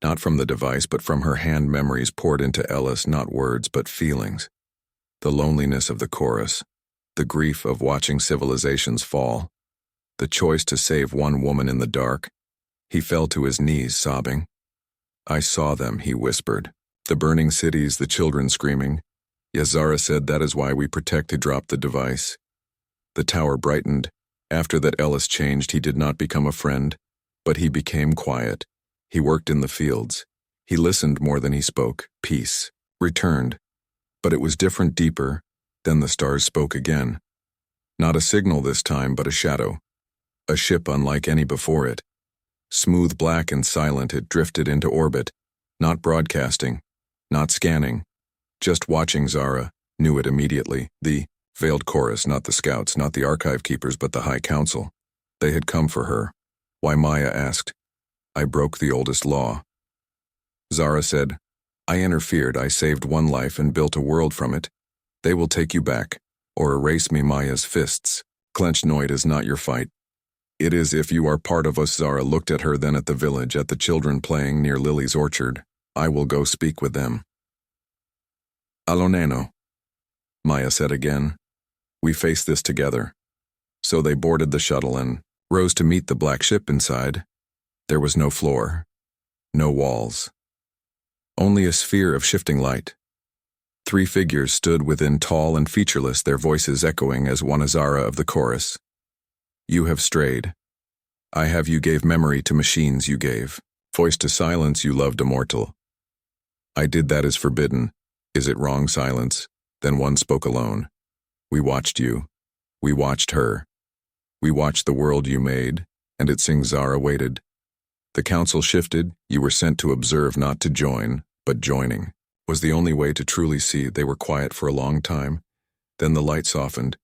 Not from the device, but from her hand, memories poured into Ellis, not words, but feelings. The loneliness of the chorus, the grief of watching civilizations fall, the choice to save one woman in the dark. He fell to his knees, sobbing. "I saw them," he whispered. "The burning cities, the children screaming. Yes," Zara said, "that is why we protect." He dropped the device. The tower brightened. After that, Ellis changed. He did not become a friend, but he became quiet. He worked in the fields. He listened more than he spoke. Peace returned. But it was different, deeper. Then the stars spoke again. Not a signal this time, but a shadow. A ship unlike any before it. Smooth, black, and silent, it drifted into orbit. Not broadcasting. Not scanning. Just watching. Zara knew it immediately. The veiled chorus, not the scouts, not the archive keepers, but the High Council. They had come for her. Why, Maya asked. "I broke the oldest law." Zara said, "I interfered. I saved one life and built a world from it. They will take you back, or erase me." Maya's fists clenched. "No, it is not your fight. It is if you are part of us." Zara looked at her, then at the village, at the children playing near Lily's orchard. "I will go speak with them." "Allo neno," Maya said again. "We face this together." So they boarded the shuttle and rose to meet the black ship inside. There was no floor, no walls, only a sphere of shifting light. 3 figures stood within, tall and featureless, their voices echoing as one. Zara of the chorus. "You have strayed. I have. You gave memory to machines. You gave voice to silence. You loved immortal. I did. That is forbidden. Is it wrong?" Silence. Then one spoke alone. "We watched you. We watched her. We watched the world you made, and it sings." Zara waited. The council shifted. You were sent to observe, not to join, but joining was the only way to truly see. They were quiet for a long time. Then the light softened.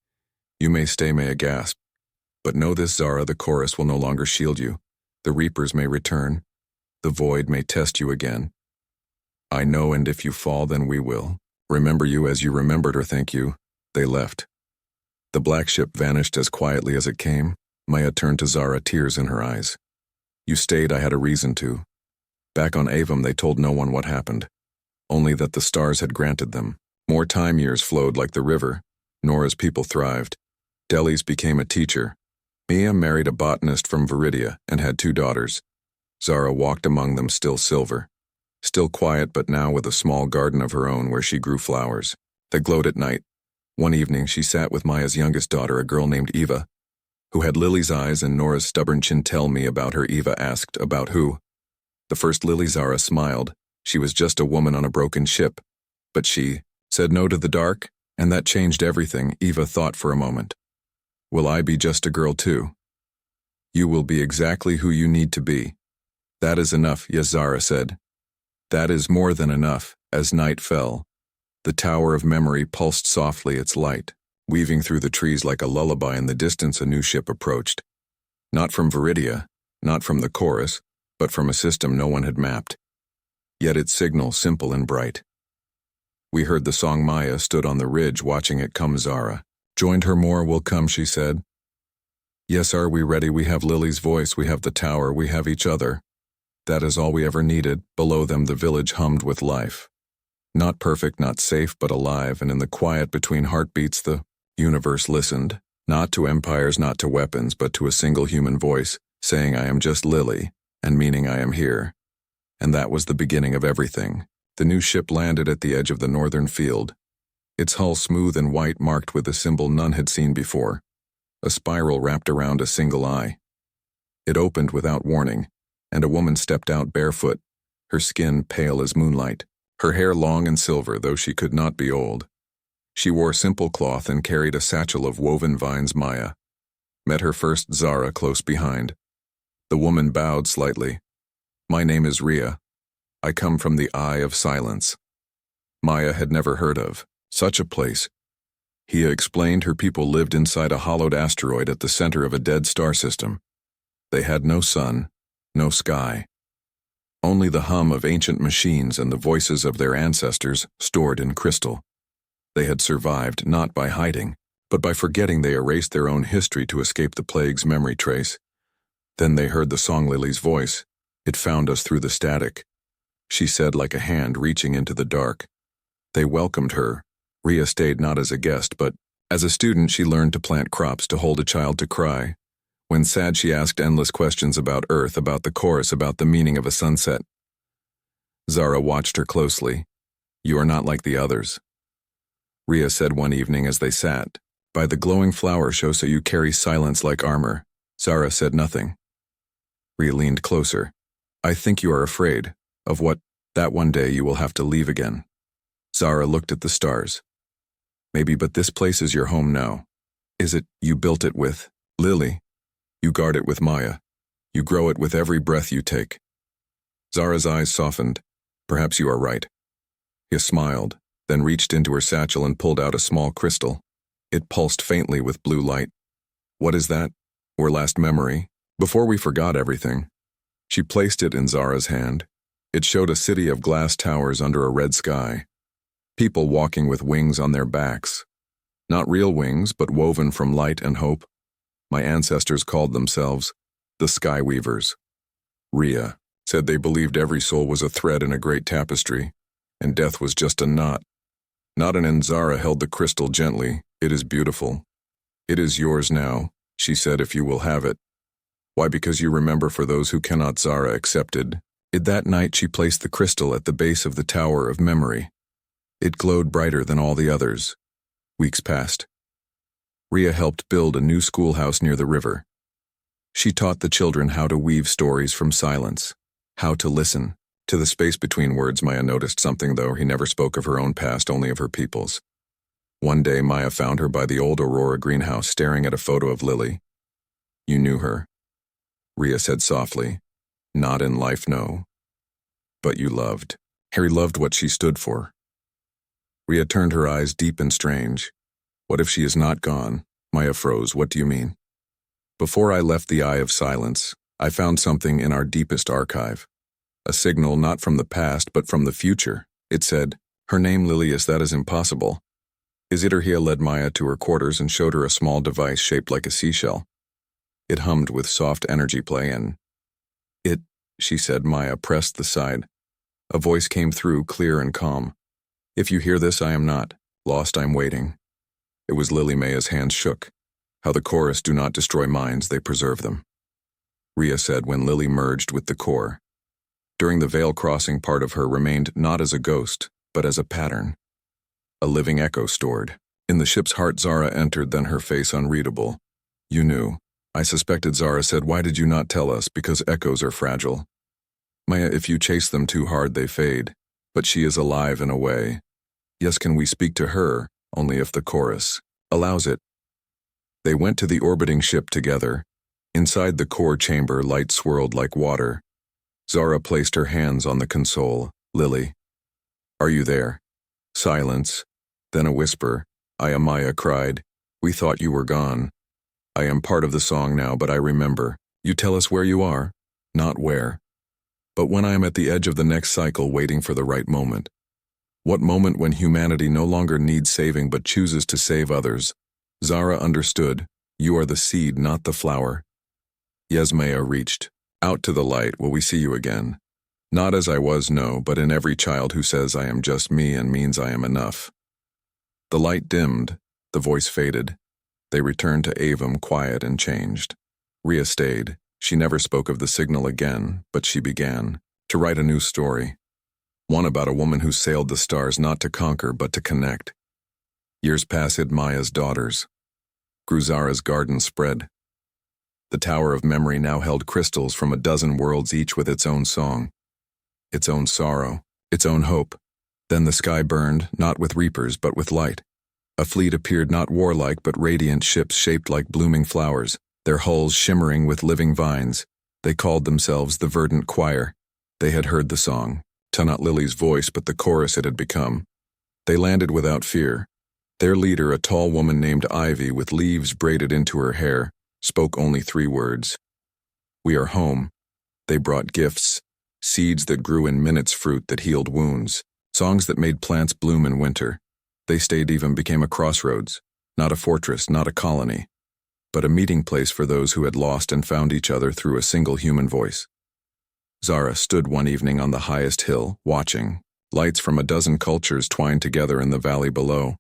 "You may stay," Maya gasped. "But know this, Zara, the chorus will no longer shield you. The reapers may return. The void may test you again. I know, and if you fall, then we will remember you as you remembered her." "Thank you." They left. The black ship vanished as quietly as it came. Maya turned to Zara, tears in her eyes. "You stayed. I had a reason to." Back on Avum, they told no one what happened, only that the stars had granted them. More time. Years flowed like the river. Nora's people thrived. Deli's became a teacher. Mia married a botanist from Viridia and had 2 daughters. Zara walked among them, still silver, still quiet, but now with a small garden of her own where she grew flowers that glowed at night. One evening she sat with Maya's youngest daughter, a girl named Eva, who had Lily's eyes and Nora's stubborn chin. "Tell me about her," Eva asked. "About who?" "The first Lily." Zara smiled. "She was just a woman on a broken ship. But she said no to the dark, and that changed everything." Eva thought for a moment. "Will I be just a girl too?" "You will be exactly who you need to be." "That is enough." "Yes," Zara said. "That is more than enough." As night fell, the tower of memory pulsed softly, its light weaving through the trees like a lullaby. In the distance, a new ship approached. Not from Viridia, not from the chorus, but from a system no one had mapped. Yet its signal simple and bright. We heard the song. Maya stood on the ridge watching it come. Zara joined her. "More will come," she said. "Yes, are we ready? We have Lily's voice, we have the tower, we have each other. That is all we ever needed." Below them the village hummed with life. Not perfect, not safe, but alive, and in the quiet between heartbeats the universe listened, not to empires, not to weapons, but to a single human voice, saying, "I am just Lily," and meaning, "I am here." And that was the beginning of everything. The new ship landed at the edge of the northern field, its hull smooth and white, marked with a symbol none had seen before, a spiral wrapped around a single eye. It opened without warning, and a woman stepped out barefoot, her skin pale as moonlight, her hair long and silver, though she could not be old. She wore simple cloth and carried a satchel of woven vines. Maya met her first, Zara close behind. The woman bowed slightly. "My name is Ria. I come from the Eye of Silence." Maya had never heard of such a place. He explained her people lived inside a hollowed asteroid at the center of a dead star system. They had no sun, no sky. Only the hum of ancient machines and the voices of their ancestors stored in crystal. They had survived not by hiding, but by forgetting. They erased their own history to escape the plague's memory trace. Then they heard the song, Lily's voice. It found us through the static. she said like a hand reaching into the dark. They welcomed her. Rhea stayed not as a guest, but as a student she learned to plant crops, to hold a child, to cry. When sad, she asked endless questions about Earth, about the chorus, about the meaning of a sunset. Zara watched her closely. "You are not like the others," Rhea said one evening as they sat. "By the glowing flower show, so you carry silence like armor." Zara said nothing. Rhea leaned closer. "I think you are afraid of what, that one day you will have to leave again." Zara looked at the stars. "Maybe, but this place is your home now. Is it? You built it with Lily. You guard it with Maya. You grow it with every breath you take." Zara's eyes softened. "Perhaps you are right." He smiled, then reached into her satchel and pulled out a small crystal. It pulsed faintly with blue light. "What is that? Our last memory, before we forgot everything." She placed it in Zara's hand. It showed a city of glass towers under a red sky. People walking with wings on their backs. Not real wings, but woven from light and hope. My ancestors called themselves the Sky Weavers. Rhea said they believed every soul was a thread in a great tapestry, and death was just a knot. Not an end. Zara held the crystal gently. "It is beautiful. It is yours now," she said, "if you will have it." "Why? Because you remember for those who cannot." Zara accepted. That night she placed the crystal at the base of the Tower of Memory. It glowed brighter than all the others. Weeks passed. Rhea helped build a new schoolhouse near the river. She taught the children how to weave stories from silence, how to listen to the space between words. Maya noticed something, though. He never spoke of her own past, only of her people's. One day Maya found her by the old Aurora greenhouse, staring at a photo of Lily. "You knew her," Rhea said softly. "Not in life, no. But you loved." Harry loved what she stood for. Rhea turned her eyes deep and strange. "What if she is not gone?" Maya froze. "What do you mean?" "Before I left the Eye of Silence, I found something in our deepest archive. A signal not from the past, but from the future. It said, 'Her name, Lilius, that is impossible.' Is it?" Rhea led Maya to her quarters and showed her a small device shaped like a seashell. It hummed with soft energy play and "It," she said. Maya pressed the side. A voice came through, clear and calm. "If you hear this, I am not lost, I'm waiting." It was Lily. Maya's hands shook. "How the chorus do not destroy minds, they preserve them," Rhea said when Lily merged with the core. During the veil crossing, part of her remained not as a ghost, but as a pattern. A living echo stored in the ship's heart. Zara entered, then her face unreadable. "You knew." "I suspected," Zara said. "Why did you not tell us?" "Because echoes are fragile. Maya, if you chase them too hard, they fade. But she is alive in a way. Yes, can we speak to her? Only if the chorus allows it." They went to the orbiting ship together. Inside the core chamber, light swirled like water. Zara placed her hands on the console. "Lily, are you there?" Silence. Then a whisper. "I am." Maya cried. "We thought you were gone. I am part of the song now, but I remember. You tell us where you are?" "Not where. But when I am at the edge of the next cycle, waiting for the right moment." "What moment?" "When humanity no longer needs saving but chooses to save others." Zara understood. "You are the seed, not the flower." Yasmaya reached out to the light. "Will we see you again?" "Not as I was, no, but in every child who says I am just me and means I am enough." The light dimmed. The voice faded. They returned to Avum, quiet and changed. Rhea stayed. She never spoke of the signal again, but she began to write a new story. One about a woman who sailed the stars not to conquer but to connect. Years passed. Maya's daughters grew. Zara's garden spread. The Tower of Memory now held crystals from a dozen worlds, each with its own song, its own sorrow, its own hope. Then the sky burned, not with reapers but with light. A fleet appeared, not warlike but radiant, ships shaped like blooming flowers, their hulls shimmering with living vines. They called themselves the Verdant Choir. They had heard the song, not Lily's voice but the chorus it had become. They landed without fear. Their leader, a tall woman named Ivy with leaves braided into her hair, spoke only 3 words. "We are home." They brought gifts, seeds that grew in minutes, fruit that healed wounds, songs that made plants bloom in winter. They stayed, even became a crossroads, not a fortress, not a colony, but a meeting place for those who had lost and found each other through a single human voice. Zara stood one evening on the highest hill, watching. Lights from a dozen cultures twined together in the valley below.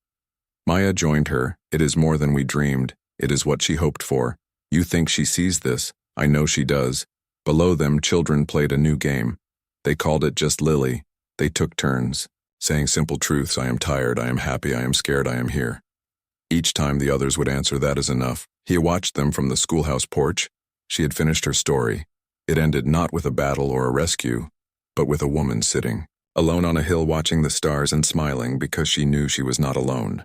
Maya joined her. It is more than we dreamed. It is what she hoped for. You think she sees this? I know she does. Below them, children played a new game. They called it just Lily. They took turns, saying simple truths. I am tired, I am happy, I am scared, I am here. Each time the others would answer, that is enough. He watched them from the schoolhouse porch. She had finished her story. It ended not with a battle or a rescue, but with a woman sitting alone on a hill watching the stars and smiling because she knew she was not alone.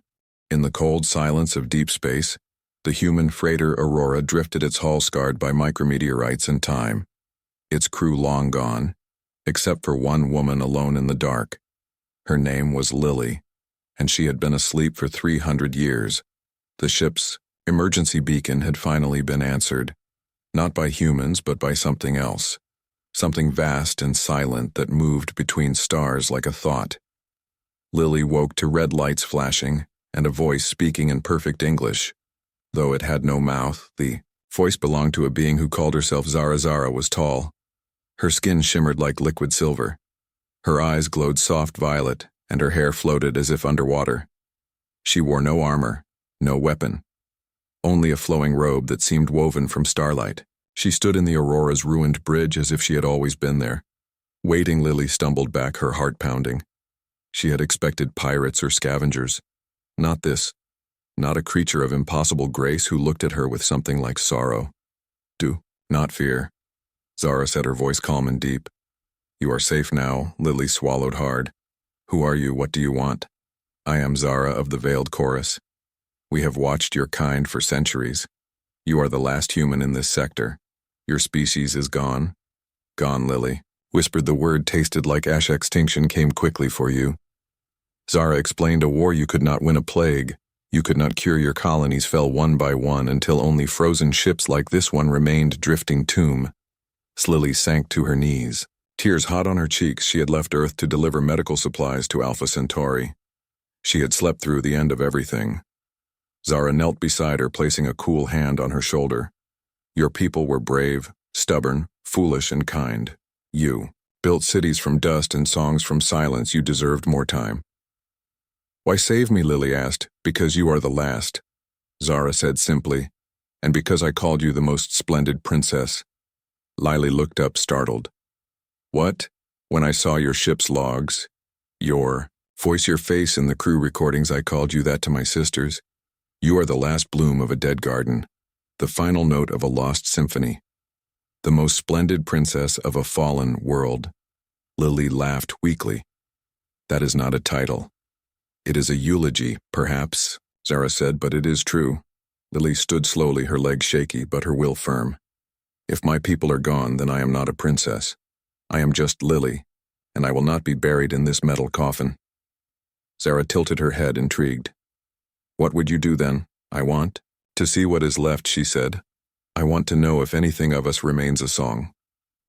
In the cold silence of deep space, the human freighter Aurora drifted its hull scarred by micrometeorites and time. Its crew long gone, except for one woman alone in the dark. Her name was Lily, and she had been asleep for 300 years. The ship's emergency beacon had finally been answered, not by humans but by something else, something vast and silent that moved between stars like a thought. Lily woke to red lights flashing and a voice speaking in perfect English. Though it had no mouth, the voice belonged to a being who called herself Zara. Zara was tall. Her skin shimmered like liquid silver. Her eyes glowed soft violet, and her hair floated as if underwater. She wore no armor, no weapon, only a flowing robe that seemed woven from starlight. She stood in the Aurora's ruined bridge as if she had always been there. Waiting, Lily stumbled back, her heart pounding. She had expected pirates or scavengers. Not this. Not a creature of impossible grace who looked at her with something like sorrow. Do not fear, Zara said, her voice calm and deep. You are safe now. Lily swallowed hard. Who are you? What do you want? I am Zara of the Veiled Chorus. We have watched your kind for centuries. You are the last human in this sector. Your species is gone. Gone, Lily. Whispered the word tasted like ash. Extinction came quickly for you. Zara explained, a war you could not win, a plague. You could not cure. Your colonies fell one by one until only frozen ships like this one remained drifting tomb. Lily sank to her knees. Tears hot on her cheeks. She had left Earth to deliver medical supplies to Alpha Centauri. She had slept through the end of everything. Zara knelt beside her, placing a cool hand on her shoulder. Your people were brave, stubborn, foolish, and kind. You built cities from dust and songs from silence. You deserved more time. Why save me? Lily asked. Because you are the last, Zara said simply, and because I called you the most splendid princess. Lily looked up, startled. What? When I saw your ship's logs, your voice, your face in the crew recordings, I called you that to my sisters. You are the last bloom of a dead garden, the final note of a lost symphony, the most splendid princess of a fallen world. Lily laughed weakly. That is not a title. It is a eulogy, perhaps, Zara said, but it is true. Lily stood slowly, her legs shaky, but her will firm. If my people are gone, then I am not a princess. I am just Lily, and I will not be buried in this metal coffin. Zara tilted her head, intrigued. What would you do then? I want to see what is left, she said. I want to know if anything of us remains a song,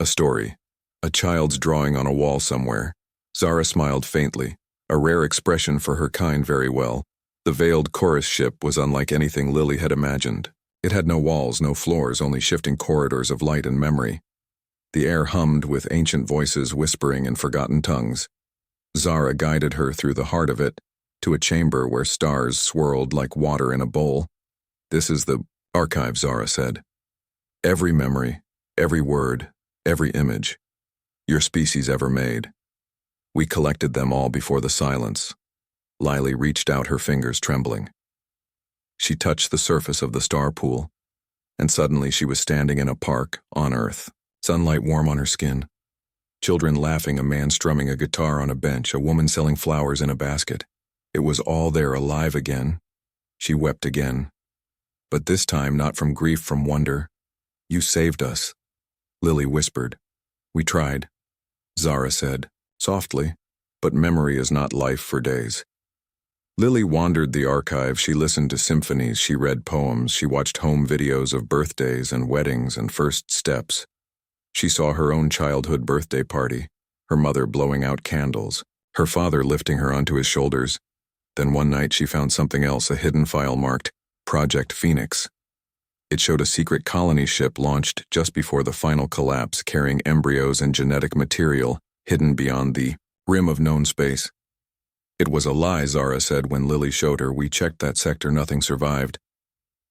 a story, a child's drawing on a wall somewhere. Zara smiled faintly, a rare expression for her kind. Very well. The Veiled Chorus ship was unlike anything Lily had imagined. It had no walls, no floors, only shifting corridors of light and memory. The air hummed with ancient voices whispering in forgotten tongues. Zara guided her through the heart of it, to a chamber where stars swirled like water in a bowl. This is the archive, Zara said. Every memory, every word, every image, your species ever made. We collected them all before the silence. Lily reached out, her fingers trembling. She touched the surface of the star pool, and suddenly she was standing in a park on Earth, sunlight warm on her skin. Children laughing, a man strumming a guitar on a bench, a woman selling flowers in a basket. It was all there, alive again. She wept again, but this time not from grief, from wonder. You saved us, Lily whispered. We tried, Zara said, softly, but memory is not life for days. Lily wandered the archive. She listened to symphonies, she read poems, she watched home videos of birthdays and weddings and first steps. She saw her own childhood birthday party, her mother blowing out candles, her father lifting her onto his shoulders. Then one night she found something else, a hidden file marked Project Phoenix. It showed a secret colony ship launched just before the final collapse, carrying embryos and genetic material hidden beyond the rim of known space. It was a lie, Zara said when Lily showed her. We checked that sector, nothing survived.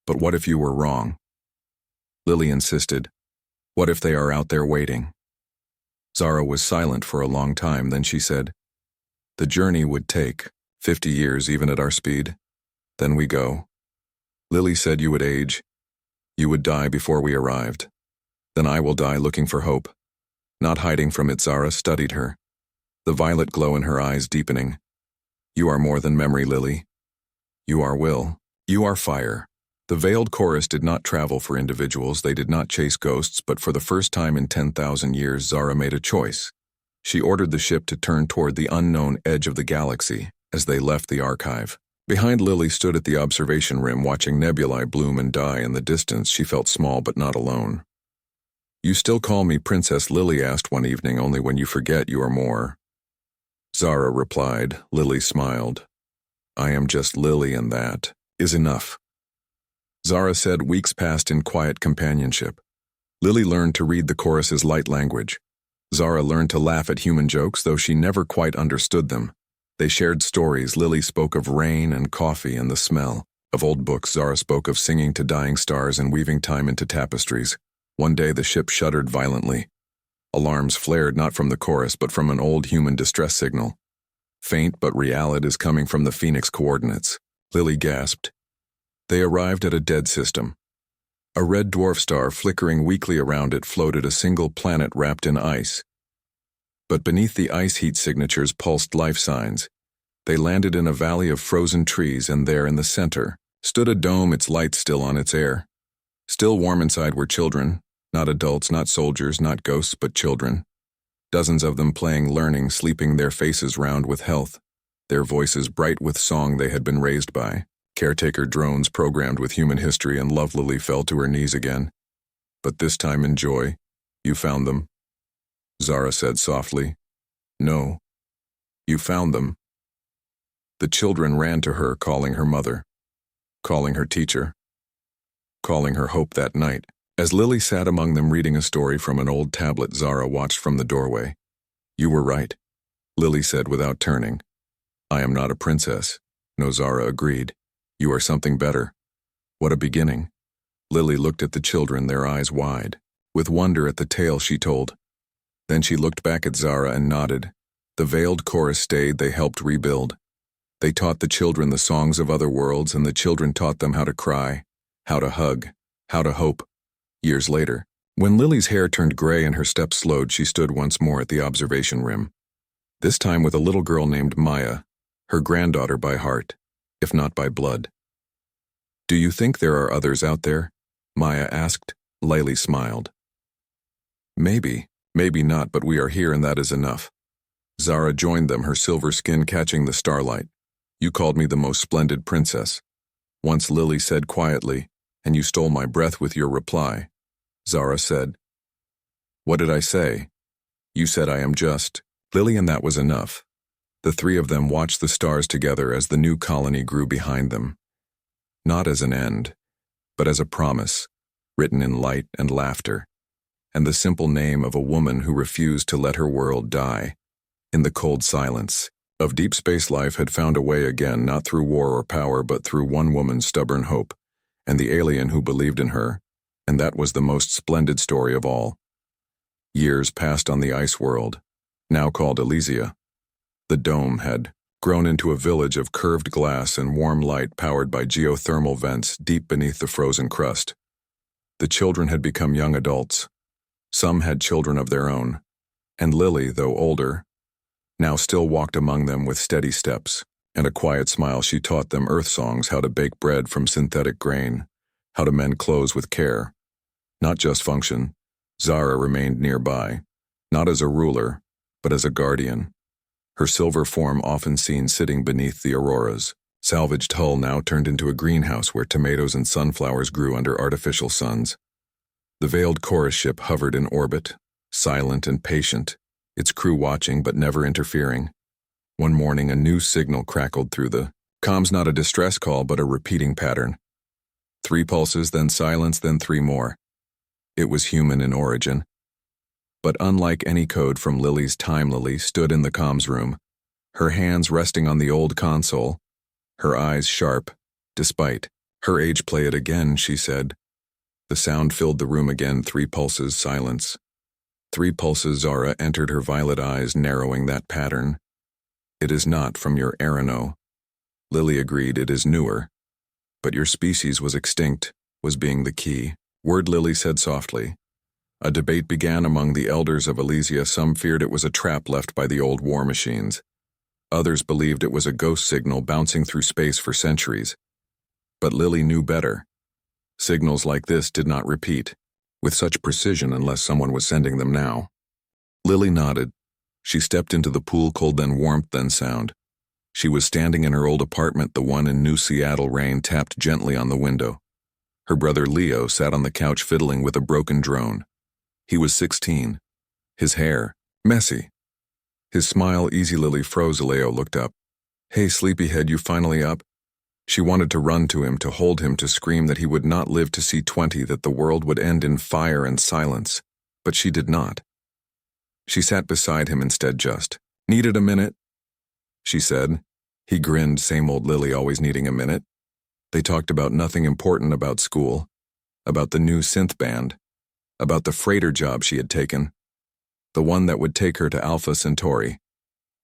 But what if you were wrong? Lily insisted. What if they are out there waiting? Zara was silent for a long time, then she said, the journey would take 50 years even at our speed. Then we go. Lily said you would age. You would die before we arrived. Then I will die looking for hope. Not hiding from it, Zara studied her, the violet glow in her eyes deepening. You are more than memory, Lily. You are will. You are fire. The veiled chorus did not travel for individuals, they did not chase ghosts, but for the first time in 10,000 years, Zara made a choice. She ordered the ship to turn toward the unknown edge of the galaxy as they left the archive. Behind Lily stood at the observation rim, watching nebulae bloom and die in the distance. She felt small but not alone. You still call me Princess, Lily asked one evening, only when you forget you are more. Zara replied. Lily smiled. I am just Lily, and that is enough. Zara said. Weeks passed in quiet companionship. Lily learned to read the chorus's light language. Zara learned to laugh at human jokes, though she never quite understood them. They shared stories. Lily spoke of rain and coffee and the smell of old books. Zara spoke of singing to dying stars and weaving time into tapestries. One day the ship shuddered violently. Alarms flared not from the chorus but from an old human distress signal. Faint but real, it is coming from the Phoenix coordinates. Lily gasped. They arrived at a dead system. A red dwarf star flickering weakly around it floated, a single planet wrapped in ice. But beneath the ice heat signatures pulsed life signs. They landed in a valley of frozen trees, and there in the center stood a dome, its light still on its air. Still warm inside were children, not adults, not soldiers, not ghosts, but children. Dozens of them playing, learning, sleeping, their faces round with health, their voices bright with song they had been raised by. Caretaker drones programmed with human history, and love. Lily fell to her knees again. But this time in joy. You found them, Zara said softly. No. You found them. The children ran to her, calling her mother, calling her teacher, calling her hope. That night, as Lily sat among them reading a story from an old tablet, Zara watched from the doorway. You were right, Lily said without turning. I am not a princess. No, Zara agreed. You are something better. What a beginning. Lily looked at the children, their eyes wide, with wonder at the tale she told. Then she looked back at Zara and nodded. The veiled chorus stayed. They helped rebuild. They taught the children the songs of other worlds, and the children taught them how to cry, how to hug, how to hope. Years later, when Lily's hair turned gray and her steps slowed, she stood once more at the observation rim. This time with a little girl named Maya, her granddaughter by heart, if not by blood. Do you think there are others out there? Maya asked. Lily smiled. Maybe, maybe not, but we are here and that is enough. Zara joined them, her silver skin catching the starlight. You called me the most splendid princess. Once, Lily said quietly, and you stole my breath with your reply. Zara said. What did I say? You said I am just Lily, and that was enough. The three of them watched the stars together as the new colony grew behind them. Not as an end, but as a promise, written in light and laughter, and the simple name of a woman who refused to let her world die. In the cold silence of deep space, life had found a way again, not through war or power, but through one woman's stubborn hope, and the alien who believed in her, and that was the most splendid story of all. Years passed on the ice world, now called Elysia. The dome had grown into a village of curved glass and warm light powered by geothermal vents deep beneath the frozen crust. The children had become young adults. Some had children of their own, and Lily, though older, now still walked among them with steady steps and a quiet smile. She taught them earth songs, how to bake bread from synthetic grain, how to mend clothes with care. Not just function. Zara remained nearby, not as a ruler, but as a guardian. Her silver form often seen sitting beneath the auroras. Salvaged hull now turned into a greenhouse where tomatoes and sunflowers grew under artificial suns. The veiled chorus ship hovered in orbit, silent and patient, its crew watching but never interfering. One morning, a new signal crackled through the comms, not a distress call but a repeating pattern. 3 pulses, then silence, then 3 more. It was human in origin. But unlike any code from Lily's time, Lily stood in the comms room, her hands resting on the old console, her eyes sharp, despite. Her age, play it again, she said. The sound filled the room again, 3 pulses, silence. 3 pulses, Zara entered, her violet eyes narrowing that pattern. It is not from your Arano. Lily agreed, it is newer. But your species was extinct, was being the key. Word, Lily said softly. A debate began among the elders of Elysia. Some feared it was a trap left by the old war machines. Others believed it was a ghost signal bouncing through space for centuries. But Lily knew better. Signals like this did not repeat with such precision unless someone was sending them now. Lily nodded. She stepped into the pool, cold, then warmth, then sound. She was standing in her old apartment, the one in New Seattle. Rain tapped gently on the window. Her brother Leo sat on the couch fiddling with a broken drone. He was 16. His hair, messy. His smile easy. Lily froze. Leo looked up. Hey, sleepyhead, you finally up? She wanted to run to him, to hold him, to scream that he would not live to see 20, that the world would end in fire and silence. But she did not. She sat beside him instead. Just needed a minute, she said. He grinned. Same old Lily, always needing a minute. They talked about nothing important, about school, about the new synth band, about the freighter job she had taken, the one that would take her to Alpha Centauri.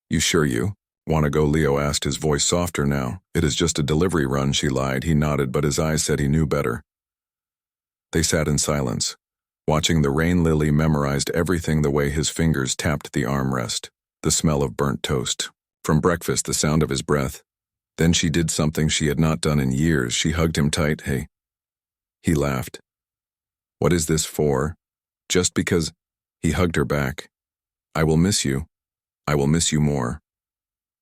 You sure you want to go? Leo asked, his voice softer now. It is just a delivery run, she lied. He nodded, but his eyes said he knew better. They sat in silence, watching the rain. Lily memorized everything, the way his fingers tapped the armrest, the smell of burnt toast from breakfast, the sound of his breath. Then she did something she had not done in years. She hugged him tight. Hey. He laughed. What is this for? Just because. He hugged her back. I will miss you. I will miss you more.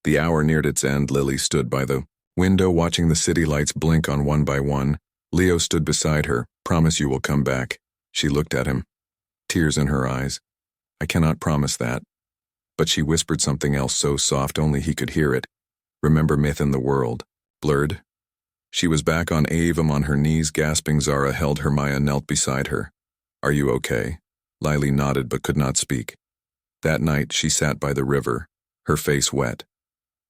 The hour neared its end. Lily stood by the window watching the city lights blink on one by one. Leo stood beside her. Promise you will come back. She looked at him, tears in her eyes. I cannot promise that. But she whispered something else so soft only he could hear it. Remember myth in the world. Blurred. She was back on Avum, on her knees, gasping. Zara held her. Maya knelt beside her. Are you okay? Lily nodded but could not speak. That night she sat by the river, her face wet.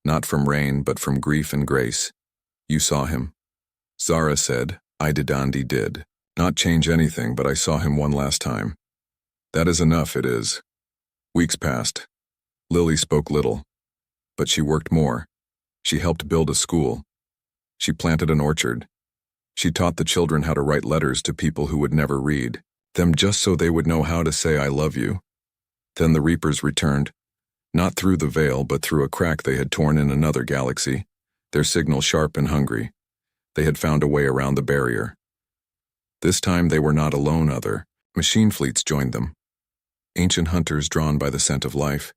Not from rain, but from grief and grace. You saw him. Zara said, I did. Andy did. Not change anything, but I saw him one last time. That is enough, it is. Weeks passed. Lily spoke little, but she worked more. She helped build a school. She planted an orchard. She taught the children how to write letters to people who would never read them, just so they would know how to say I love you. Then the Reapers returned, not through the veil, but through a crack they had torn in another galaxy, their signal sharp and hungry. They had found a way around the barrier. This time they were not alone. Other machine fleets joined them. Ancient hunters drawn by the scent of life.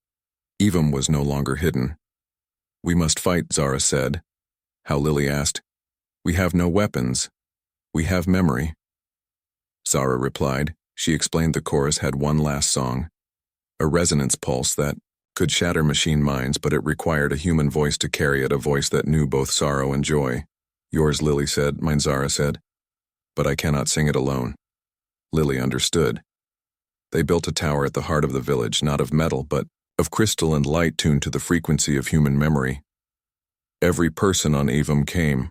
Avum was no longer hidden. We must fight, Zara said. How? Lily asked. We have no weapons. We have memory. Zara replied. She explained the chorus had one last song. A resonance pulse that could shatter machine minds, but it required a human voice to carry it, a voice that knew both sorrow and joy. Yours, Lily said. Mine, Zara said. But I cannot sing it alone. Lily understood. They built a tower at the heart of the village, not of metal, but of crystal and light tuned to the frequency of human memory. Every person on Avum came.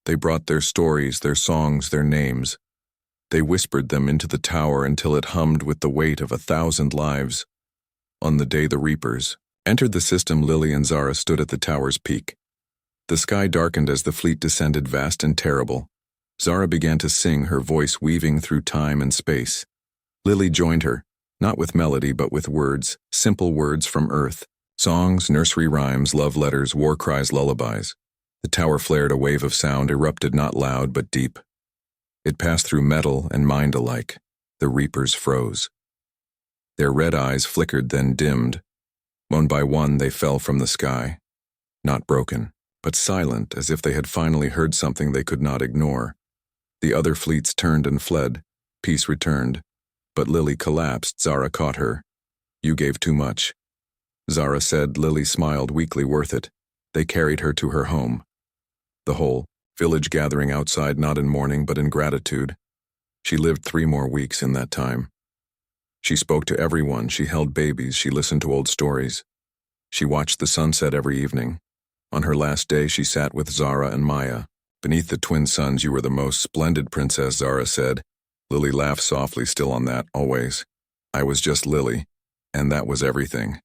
They brought their stories, their songs, their names. They whispered them into the tower until it hummed with the weight of 1,000 lives. On the day the Reapers entered the system, Lily and Zara stood at the tower's peak. The sky darkened as the fleet descended, vast and terrible. Zara began to sing, her voice weaving through time and space. Lily joined her, not with melody but with words, simple words from Earth. Songs, nursery rhymes, love letters, war cries, lullabies. The tower flared, a wave of sound erupted, not loud but deep. It passed through metal and mind alike. The Reapers froze. Their red eyes flickered, then dimmed. One by one they fell from the sky. Not broken, but silent, as if they had finally heard something they could not ignore. The other fleets turned and fled. Peace returned. But Lily collapsed. Zara caught her. You gave too much. Zara said. Lily smiled weakly. Worth it. They carried her to her home. The whole Village gathering outside not in mourning but in gratitude. She lived 3 more weeks in that time. She spoke to everyone, she held babies, she listened to old stories. She watched the sunset every evening. On her last day she sat with Zara and Maya. Beneath the twin suns you were the most splendid princess, Zara said. Lily laughed softly, still on that, always. I was just Lily, and that was everything.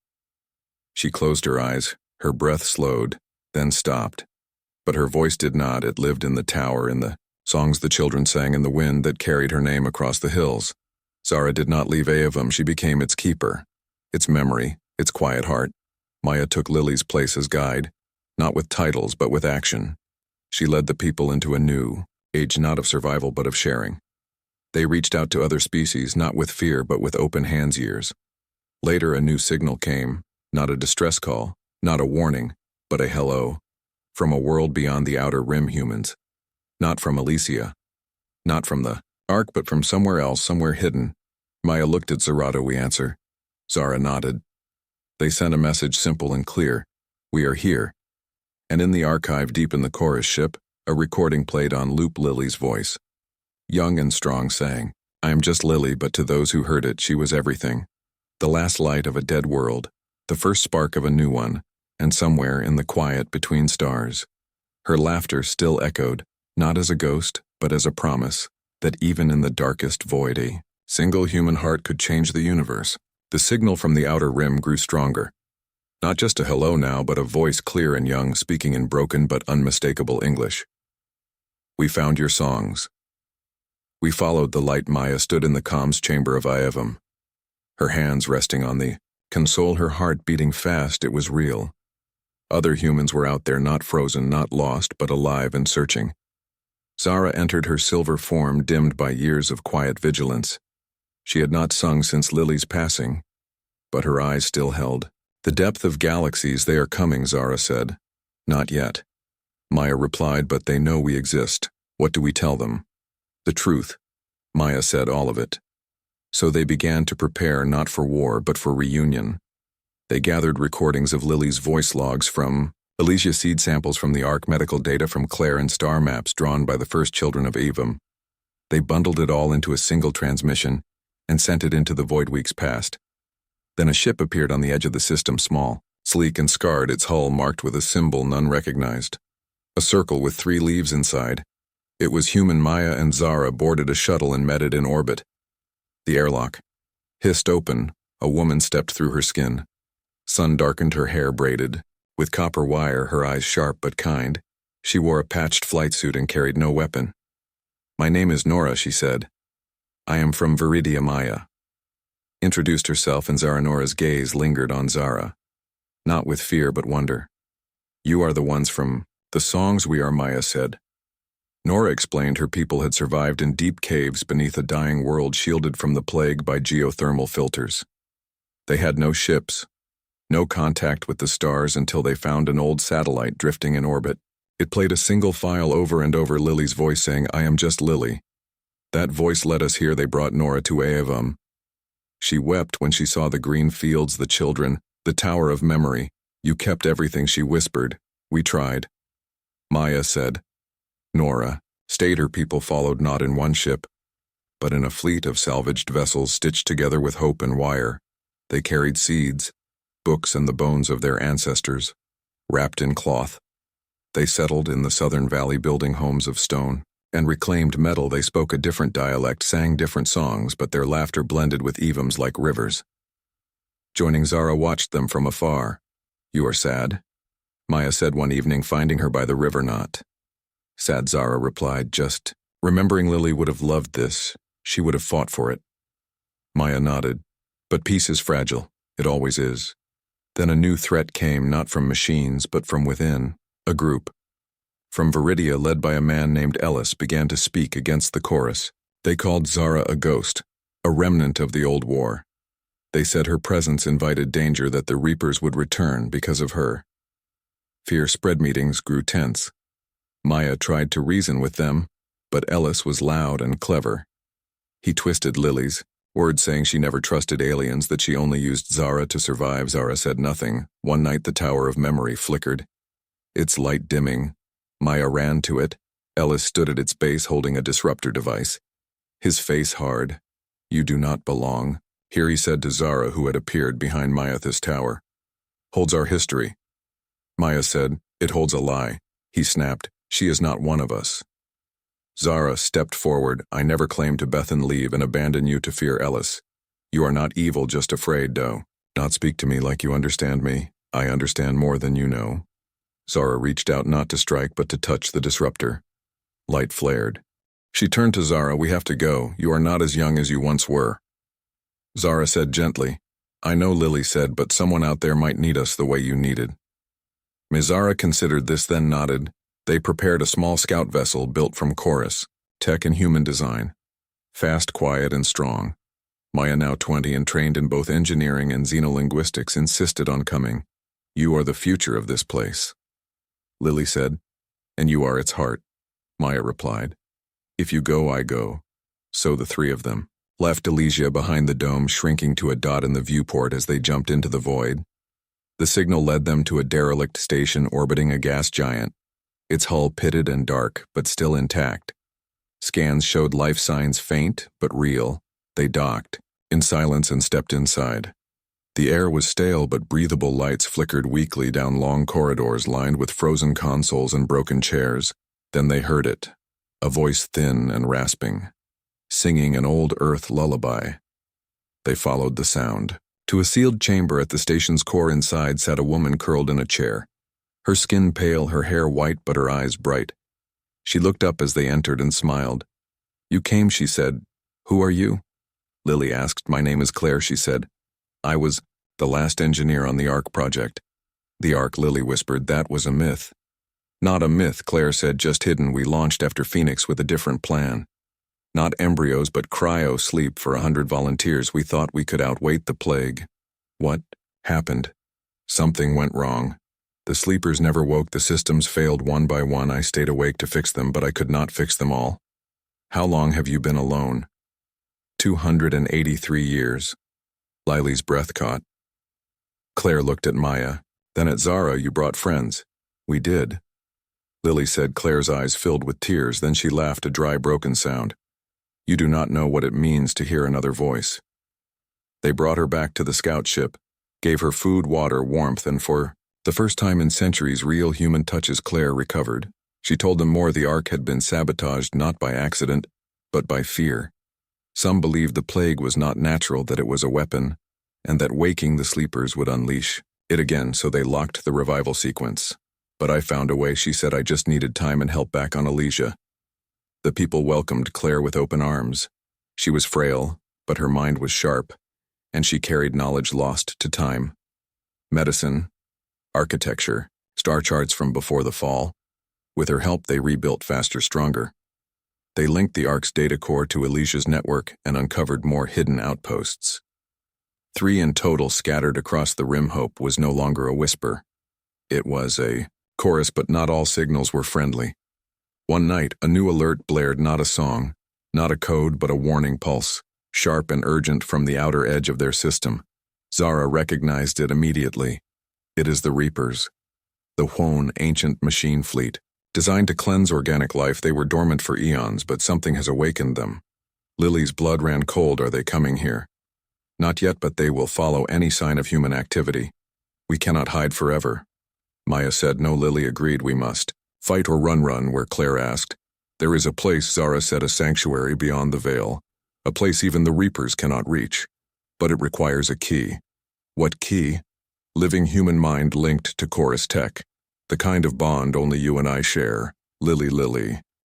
She closed her eyes, her breath slowed, then stopped. But her voice did not, it lived in the tower, in the songs the children sang, in the wind that carried her name across the hills. Zara did not leave Aevum, she became its keeper, its memory, its quiet heart. Maya took Lily's place as guide, not with titles but with action. She led the people into a new age, not of survival but of sharing. They reached out to other species, not with fear but with open hands years. Later a new signal came, not a distress call, not a warning, but a hello. From a world beyond the outer rim, humans. Not from Elysia. Not from the Ark, but from somewhere else, somewhere hidden. Maya looked at Zerata, we answer. Zara nodded. They sent a message simple and clear. We are here. And in the archive deep in the chorus ship, a recording played on loop, Lily's voice. Young and strong, sang, I am just Lily, but to those who heard it, she was everything. The last light of a dead world, the first spark of a new one, and somewhere in the quiet between stars. Her laughter still echoed, not as a ghost, but as a promise, that even in the darkest void a single human heart could change the universe. The signal from the outer rim grew stronger. Not just a hello now, but a voice clear and young, speaking in broken but unmistakable English. We found your songs. We followed the light. Maya stood in the comms chamber of Aevum, her hands resting on the console, her heart beating fast. It was real. Other humans were out there, not frozen, not lost, but alive and searching. Zara entered, her silver form dimmed by years of quiet vigilance. She had not sung since Lily's passing, but her eyes still held. The depth of galaxies, they are coming, Zara said. Not yet. Maya replied, but they know we exist. What do we tell them? The truth. Maya said, all of it. So they began to prepare not for war, but for reunion. They gathered recordings of Lily's voice logs from Elysia, seed samples from the Ark, medical data from Claire, and star maps drawn by the first children of Aevum. They bundled it all into a single transmission and sent it into the void weeks past. Then a ship appeared on the edge of the system, small, sleek and scarred, its hull marked with a symbol none recognized. A circle with 3 leaves inside. It was human. Maya and Zara boarded a shuttle and met it in orbit. The airlock hissed open. A woman stepped through, her skin. Sun darkened, her hair braided. With copper wire, her eyes sharp but kind. She wore a patched flight suit and carried no weapon. My name is Nora, she said. I am from Viridia. Maya introduced herself, and Nora's gaze lingered on Zara. Not with fear but wonder. You are the ones from the songs. We are, Maya said. Nora explained her people had survived in deep caves beneath a dying world, shielded from the plague by geothermal filters. They had no ships, no contact with the stars until they found an old satellite drifting in orbit. It played a single file over and over, Lily's voice saying, I am just Lily. That voice led us here. They brought Nora to Aevum. She wept when she saw the green fields, the children, the tower of memory. You kept everything, she whispered. We tried. Maya said. Nora stayed. Her people followed, not in one ship, but in a fleet of salvaged vessels stitched together with hope and wire. They carried seeds, books, and the bones of their ancestors, wrapped in cloth. They settled in the southern valley, building homes of stone and reclaimed metal. They spoke a different dialect, sang different songs, but their laughter blended with Aevum's like rivers. Joining Zara watched them from afar. You are sad? Maya said one evening, finding her by the river. Not sad, Zara replied, just remembering Lily would have loved this. She would have fought for it. Maya nodded. But peace is fragile. It always is. Then a new threat came, not from machines, but from within. A group from Viridia, led by a man named Ellis, began to speak against the chorus. They called Zara a ghost, a remnant of the old war. They said her presence invited danger, that the Reapers would return because of her. Fear spread. Meetings grew tense. Maya tried to reason with them, but Ellis was loud and clever. He twisted Lily's words, saying she never trusted aliens, that she only used Zara to survive. Zara said nothing. One night the tower of memory flickered, its light dimming. Maya ran to it, Ellis stood at its base holding a disruptor device, his face hard. "You do not belong," here he said to Zara, who had appeared behind Myath's tower. "Holds our history." Maya said, "It holds a lie." He snapped, "She is not one of us." Zara stepped forward. "I never claimed to Bethan leave and abandon you to fear Ellis. You are not evil, just afraid, Do not speak to me like you understand me. I understand more than you know." Zara reached out not to strike but to touch the disruptor. Light flared. She turned to Zara. "We have to go. You are not as young as you once were." Zara said gently, "I know," Lily said, "but someone out there might need us the way you needed." Zara considered this, then nodded. They prepared a small scout vessel built from chorus, tech and human design. Fast, quiet, and strong. Maya, now 20 and trained in both engineering and xenolinguistics, insisted on coming. "You are the future of this place," Lily said. "And you are its heart," Maya replied. "If you go, I go." So the three of them left Elysia behind the dome, shrinking to a dot in the viewport as they jumped into the void. The signal led them to a derelict station orbiting a gas giant, its hull pitted and dark, but still intact. Scans showed life signs faint, but real. They docked, in silence, and stepped inside. The air was stale, but breathable lights flickered weakly down long corridors lined with frozen consoles and broken chairs. Then they heard it, a voice thin and rasping, singing an old Earth lullaby. They followed the sound. To a sealed chamber at the station's core. Inside sat a woman curled in a chair, her skin pale, her hair white, but her eyes bright. She looked up as they entered and smiled. "You came," she said. "Who are you?" Lily asked. "My name is Claire," she said. "I was the last engineer on the Ark project." "The Ark," Lily whispered. "That was a myth." "Not a myth," Claire said, "just hidden. We launched after Phoenix with a different plan. Not embryos, but cryo-sleep for 100 volunteers. We thought we could outwait the plague." "What happened?" "Something went wrong. The sleepers never woke. The systems failed one by one. I stayed awake to fix them, but I could not fix them all." "How long have you been alone?" 283 years. Lily's breath caught. Claire looked at Maya, then at Zara. "You brought friends." "We did," Lily said. Claire's eyes filled with tears. Then she laughed, a dry, broken sound. "You do not know what it means to hear another voice." They brought her back to the scout ship, gave her food, water, warmth, and for the first time in centuries, real human touches. Claire recovered. She told them more. The Ark had been sabotaged not by accident, but by fear. Some believed the plague was not natural, that it was a weapon, and that waking the sleepers would unleash it again, so they locked the revival sequence. "But I found a way," she said. "I just needed time and help back on Elysia." The people welcomed Claire with open arms. She was frail, but her mind was sharp, and she carried knowledge lost to time. Medicine, architecture, star charts from before the fall. With her help, they rebuilt faster, stronger. They linked the Ark's data core to Elysia's network and uncovered more hidden outposts. 3 in total scattered across the rim. Hope was no longer a whisper. It was a chorus, but not all signals were friendly. One night, a new alert blared, not a song, not a code, but a warning pulse, sharp and urgent from the outer edge of their system. Zara recognized it immediately. It is the Reapers, the Huon ancient machine fleet. Designed to cleanse organic life, they were dormant for eons, but something has awakened them. Lily's blood ran cold. Are they coming here? Not yet, but they will follow any sign of human activity. We cannot hide forever. Maya said. No, Lily agreed. We must. Fight or run, where Claire asked. There is a place, Zara said, a sanctuary beyond the veil. A place even the Reapers cannot reach. But it requires a key. What key? Living human mind linked to chorus tech. The kind of bond only you and I share. Lily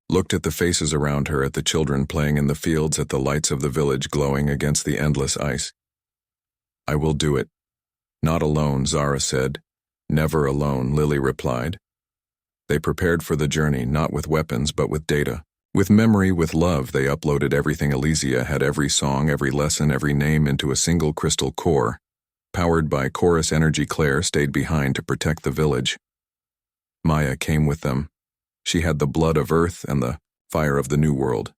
looked at the faces around her, at the children playing in the fields, at the lights of the village glowing against the endless ice. I will do it. Not alone, Zara said. Never alone, Lily replied. They prepared for the journey, not with weapons, but with data. With memory, with love, they uploaded everything. Elysia had every song, every lesson, every name into a single crystal core. Powered by chorus energy, Claire stayed behind to protect the village. Maya came with them. She had the blood of Earth and the fire of the New World.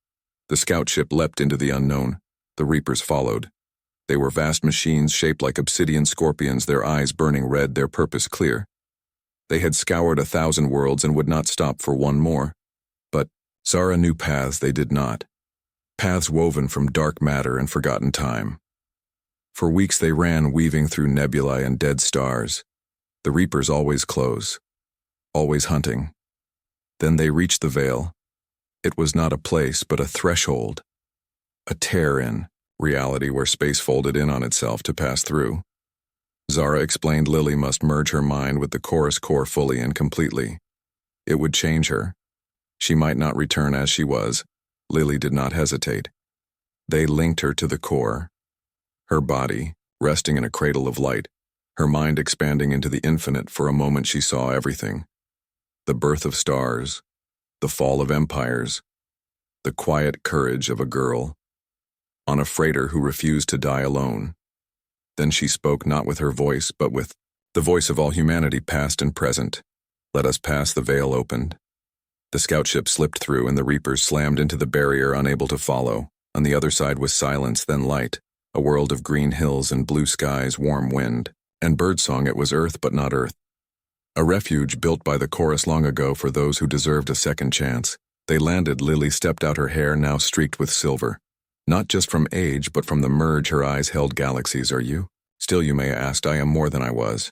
The scout ship leapt into the unknown. The Reapers followed. They were vast machines shaped like obsidian scorpions, their eyes burning red, their purpose clear. They had scoured 1,000 worlds and would not stop for one more. But Zara knew paths they did not. Paths woven from dark matter and forgotten time. For weeks they ran, weaving through nebulae and dead stars. The reapers always close, always hunting. Then they reached the veil. It was not a place, but a threshold. A tear in reality where space folded in on itself to pass through. Zara explained Lily must merge her mind with the chorus core fully and completely. It would change her. She might not return as she was. Lily did not hesitate. They linked her to the core. Her body, resting in a cradle of light, her mind expanding into the infinite. For a moment she saw everything. The birth of stars, the fall of empires, the quiet courage of a girl on a freighter who refused to die alone. Then she spoke not with her voice, but with the voice of all humanity, past and present. Let us pass. The veil opened. The scout ship slipped through and the reapers slammed into the barrier, unable to follow. On the other side was silence, then light, a world of green hills and blue skies, warm wind, and birdsong. It was Earth, but not Earth. A refuge built by the chorus long ago for those who deserved a second chance. They landed. Lily stepped out, her hair now streaked with silver. Not just from age, but from the merge. Her eyes held galaxies. Are you? Still, you may asked. I am more than I was,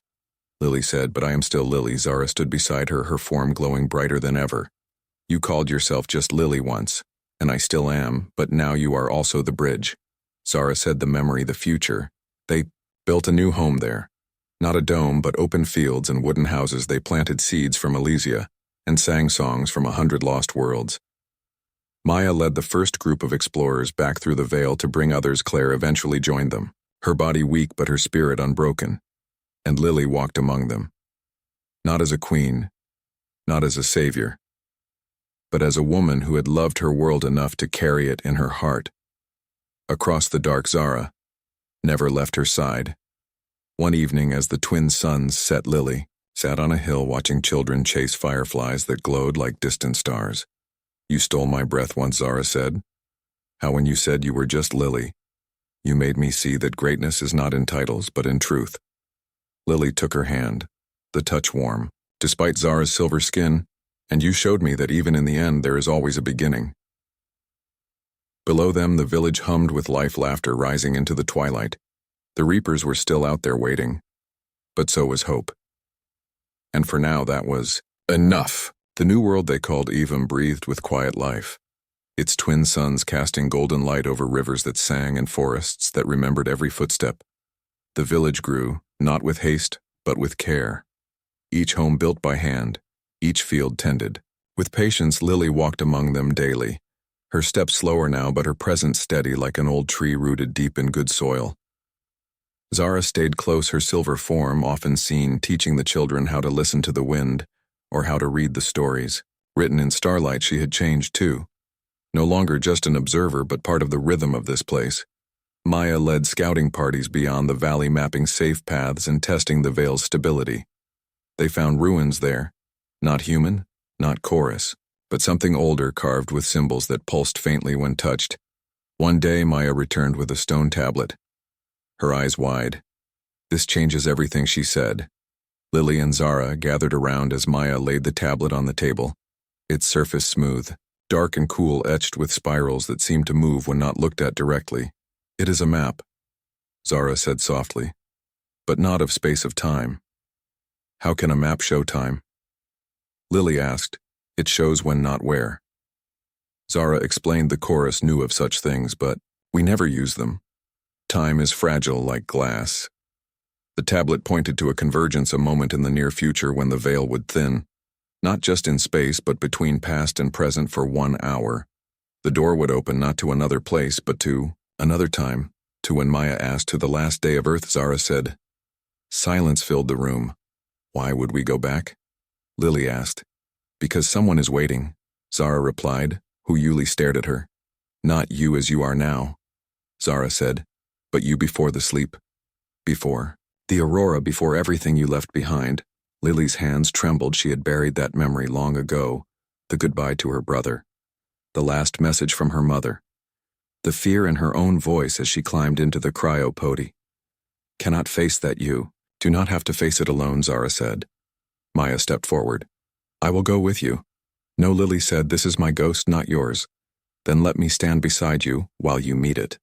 Lily said, but I am still Lily. Zara stood beside her, her form glowing brighter than ever. You called yourself just Lily once, and I still am, but now you are also the bridge. Zara said, the memory, the future. They built a new home there. Not a dome, but open fields and wooden houses. They planted seeds from Elysia and sang songs from 100 lost worlds. Maya led the first group of explorers back through the veil to bring others. Claire eventually joined them, her body weak but her spirit unbroken. And Lily walked among them. Not as a queen, not as a savior, but as a woman who had loved her world enough to carry it in her heart. Across the dark, Zara never left her side. One evening, as the twin suns set, Lily sat on a hill watching children chase fireflies that glowed like distant stars. You stole my breath once, Zara said. How when you said you were just Lily, you made me see that greatness is not in titles, but in truth. Lily took her hand, the touch warm, despite Zara's silver skin, and you showed me that even in the end there is always a beginning. Below them the village hummed with life, laughter rising into the twilight. The reapers were still out there waiting, but so was hope. And for now that was enough. The new world they called Evum breathed with quiet life, its twin suns casting golden light over rivers that sang and forests that remembered every footstep. The village grew, not with haste, but with care. Each home built by hand, each field tended. With patience, Lily walked among them daily, her steps slower now, but her presence steady like an old tree rooted deep in good soil. Zara stayed close, her silver form often seen, teaching the children how to listen to the wind, or how to read the stories. Written in starlight, she had changed too. No longer just an observer, but part of the rhythm of this place. Maya led scouting parties beyond the valley, mapping safe paths and testing the veil's stability. They found ruins there. Not human, not chorus, but something older, carved with symbols that pulsed faintly when touched. One day, Maya returned with a stone tablet, her eyes wide. This changes everything, she said. Lily and Zara gathered around as Maya laid the tablet on the table, its surface smooth, dark and cool, etched with spirals that seemed to move when not looked at directly. It is a map, Zara said softly, but not of space, of time. How can a map show time? Lily asked. It shows when, not where. Zara explained. The chorus knew of such things, but we never use them. Time is fragile like glass. The tablet pointed to a convergence, a moment in the near future when the veil would thin, not just in space, but between past and present for 1 hour. The door would open not to another place, but to another time, to when Maya asked, to the last day of Earth, Zara said. Silence filled the room. Why would we go back? Lily asked. Because someone is waiting, Zara replied. Yuli stared at her. Not you as you are now, Zara said, but you before the sleep. Before. The aurora, before everything you left behind. Lily's hands trembled. She had buried that memory long ago. The goodbye to her brother. The last message from her mother. The fear in her own voice as she climbed into the cryopody. Cannot face that, you do not have to face it alone, Zara said. Maya stepped forward. I will go with you. No, Lily said, this is my ghost, not yours. Then let me stand beside you while you meet it.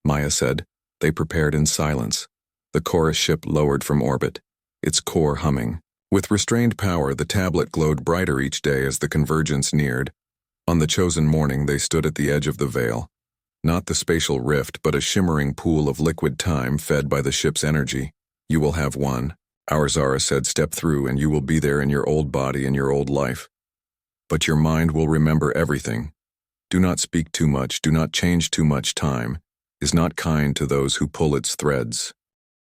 Maya said. They prepared in silence. The chorus ship lowered from orbit, its core humming. With restrained power, the tablet glowed brighter each day as the convergence neared. On the chosen morning, they stood at the edge of the veil. Not the spatial rift, but a shimmering pool of liquid time fed by the ship's energy. You will have one, our Zara said. Step through and you will be there in your old body and your old life. But your mind will remember everything. Do not speak too much, do not change too much. Time is not kind to those who pull its threads.